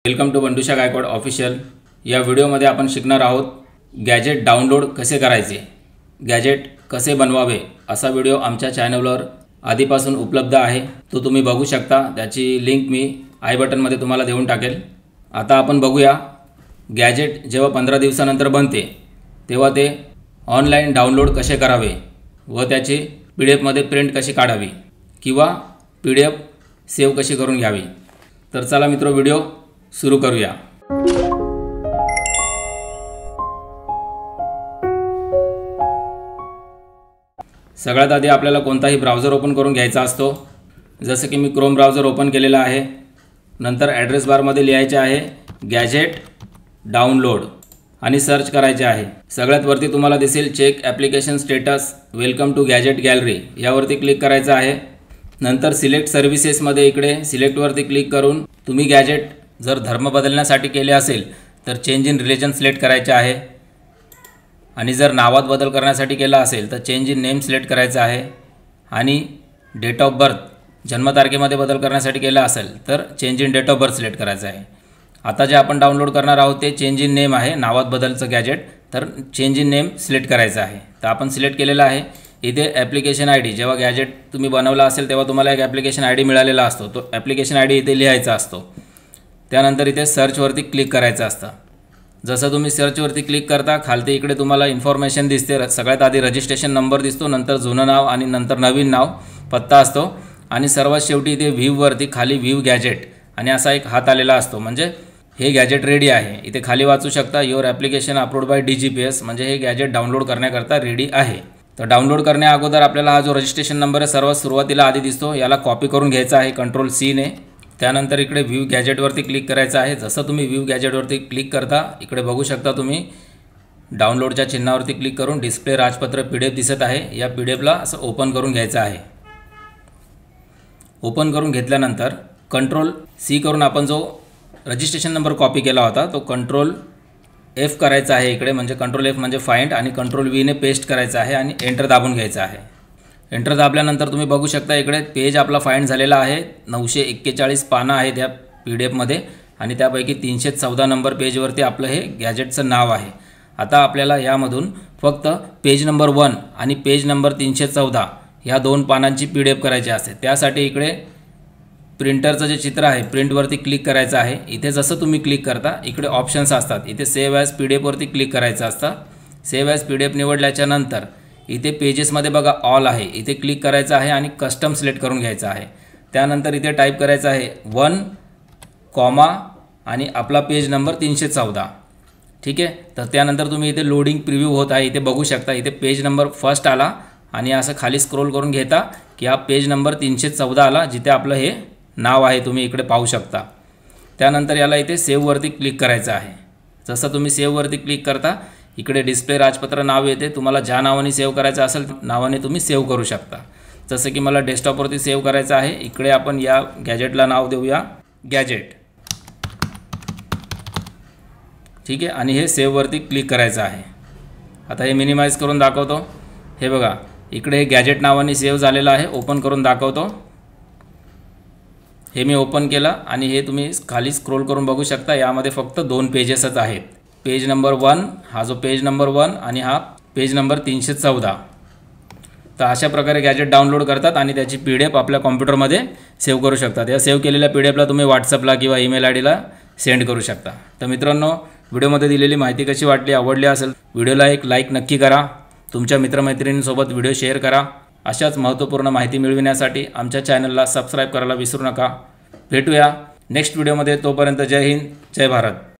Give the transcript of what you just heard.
Welcome to Bandusha Gaikwad official. या व्हिडिओमध्ये आपण शिकणार आहोत गॅजेट डाउनलोड कसे करायचे, गॅजेट कसे बनवावे असा व्हिडिओ आमच्या चॅनलवर आधीपासून उपलब्ध आहे, तो तुम्ही बघू शकता। त्याची लिंक मी आय बटनमध्ये तुम्हाला देऊन टाकेल। आता आपण बघूया गॅजेट जेव्हा 15 दिवसानंतर बनते तेव्हा ते ऑनलाइन डाउनलोड कसे करावे व त्याची PDF मध्ये प्रिंट कशी काढावी किंवा PDF सेव्ह कशी करून घ्यावी। तर चला मित्रो व्हिडिओ सुरू करूया। सगळ्यात आधी आपल्याला कोणताही ब्राउझर ओपन करून घ्यायचा असतो। जसे की मी क्रोम ब्राउझर ओपन केलेला आहे। नंतर ॲड्रेस बार मध्ये लिहायचे आहे गॅजेट डाउनलोड आणि सर्च करायचे आहे। सगळ्यात वरती तुम्हाला दिसेल check application status welcome to gadget gallery, यावरती क्लिक करायचं आहे। नंतर सिलेक्ट सर्व्हिसेस मध्ये इकडे सिलेक्ट वरती क्लिक करून तुम्ही गॅजेट जर धर्म बदलण्यासाठी केले असेल तर चेंज इन रिलीजन सिलेक्ट करायचे आहे आणि जर नावात बदल करण्यासाठी केला असेल तर चेंज इन नेम सिलेक्ट करायचं आहे आणि डेट ऑफ बर्थ जन्मतारखेमध्ये बदल करण्यासाठी केला असेल तर change in date of birth select करायचं आहे। आता जे आपण डाउनलोड करणार आहोत ते चेंज इन नेम आहे, नावात बदलचं गॅजेट, तर चेंज इन नेम सिलेक्ट करायचं आहे। तर आपण सिलेक्ट केलेलं आहे। इथे ॲप्लिकेशन ID जेव्हा गॅजेट तुम्ही बनवला असेल तेव्हा तुम्हाला एक ॲप्लिकेशन ID मिळालेला असतो, तो ॲप्लिकेशन ID इथे लिहायचा असतो। त्यानंतर इथे सर्चवरती क्लिक करायचं असतं। जसं तुम्ही सर्चवरती क्लिक करता खालती इकडे तुम्हाला इन्फॉर्मेशन दिसते। सगळ्यात आधी रजिस्ट्रेशन नंबर दिसतो, नंतर जुनं नाव आणि नंतर नवीन नाव, पत्ता असतो आणि सर्वात शेवटी इथे व्ह्यूवरती खाली व्ह्यू गॅजेट आणि असा एक हात आलेला असतो, म्हणजे हे गॅजेट रेडी आहे। इथे खाली वाचू शकता your application approved by DGPS, म्हणजे हे गॅजेट डाउनलोड करण्याकरता रेडी आहे। तर डाउनलोड करण्या अगोदर आपल्याला हा जो रजिस्ट्रेशन नंबर आहे सर्वात सुरुवातीला आधी दिसतो, याला कॉपी करून घ्यायचा आहे Ctrl+C ने। त्यानंतर इकडे व्ह्यू गॅजेटवरती क्लिक करायचं आहे। जसं तुम्ही व्ह्यू गॅजेटवरती क्लिक करता इकडे बघू शकता तुम्ही डाउनलोडच्या चिन्हावरती क्लिक करून डिस्प्ले राजपत्र PDF दिसत आहे। या PDFला असं ओपन करून घ्यायचं आहे। ओपन करून घेतल्यानंतर Ctrl+C करून आपण जो रजिस्ट्रेशन नंबर कॉपी केला होता तो Ctrl+F करायचा आहे इकडे, म्हणजे Ctrl+F म्हणजे फाइंड आणि Ctrl+V ने पेस्ट करायचा आहे आणि एंटर दाबून घ्यायचं आहे। एंटर दाबल्यानंतर तुम्ही बघू शकता इकडे पेज आपला फाइंड झालेला आहे। 941 पानं आहेत या PDF मध्ये आणि त्यापैकी 314 नंबर पेजवरती आपलं हे गॅजेटचं नाव आहे। आता आपल्याला यामधून फक्त पेज नंबर 1 आणि पेज नंबर 314 ह्या दोन पानांची PDF करायची असते। त्यासाठी इकडे प्रिंटरचं जे चित्र आहे प्रिंटवरती क्लिक करायचं आहे। इथे जसं तुम्ही क्लिक करता इकडे ऑप्शन्स असतात, इथे सेव्ह ॲज PDF वरती क्लिक करायचं असतं। सेव्ह ॲज PDF निवडल्याच्या नंतर इथे पेजेसमध्ये बघा ऑल आहे, इथे क्लिक करायचं आहे आणि कस्टम सिलेक्ट करून घ्यायचं आहे। त्यानंतर इथे टाईप करायचं आहे 1, कॉमा आणि आपला पेज नंबर 314, ठीक आहे। तर त्यानंतर तुम्ही इथे लोडिंग प्रिव्ह्यू होत आहे, इथे बघू शकता इथे पेज नंबर फर्स्ट आला आणि असं खाली स्क्रोल करून घेता की हा पेज नंबर 314 आला, जिथे आपलं हे नाव आहे तुम्ही इकडे पाहू शकता। त्यानंतर याला इथे सेव्हवरती क्लिक करायचं आहे। जसं तुम्ही सेव्हवरती क्लिक करता इकडे डिस्प्ले राजपत्र नाव येते, तुम्हाला ज्या नावाने सेव्ह करायचं असेल नावाने तुम्ही सेव्ह करू शकता। जसं की मला डेस्कटॉपवरती सेव्ह करायचं आहे, इकडे आपण या गॅजेटला नाव देऊया गॅजेट, ठीक आहे, आणि हे सेव्हवरती क्लिक करायचं आहे। आता हे मिनिमाइज करून दाखवतो। हे बघा इकडे हे गॅजेट नावाने सेव्ह झालेलं आहे, ओपन करून दाखवतो। हे मी ओपन केलं आणि हे तुम्ही खाली स्क्रोल करून बघू शकता यामध्ये फक्त 2 पेजेसच आहेत, पेज नंबर 1, हा जो पेज नंबर 1 आणि हा पेज नंबर 314। तर अशा प्रकारे गॅजेट डाउनलोड करतात आणि त्याची PDF आपल्या कॉम्प्युटरमध्ये सेव्ह करू शकतात। या सेव्ह केलेल्या PDFला तुम्ही WhatsAppला किंवा ईमेल IDला सेंड करू शकता। तर मित्रांनो व्हिडिओमध्ये दिलेली माहिती कशी वाटली, आवडली असेल व्हिडिओला एक लाईक नक्की करा, तुमच्या मित्रमैत्रिणींसोबत व्हिडिओ शेअर करा। अशाच महत्त्वपूर्ण माहिती मिळविण्यासाठी आमच्या चॅनलला सबस्क्राईब करायला विसरू नका। भेटूया नेक्स्ट व्हिडिओमध्ये, तोपर्यंत जय हिंद, जय भारत।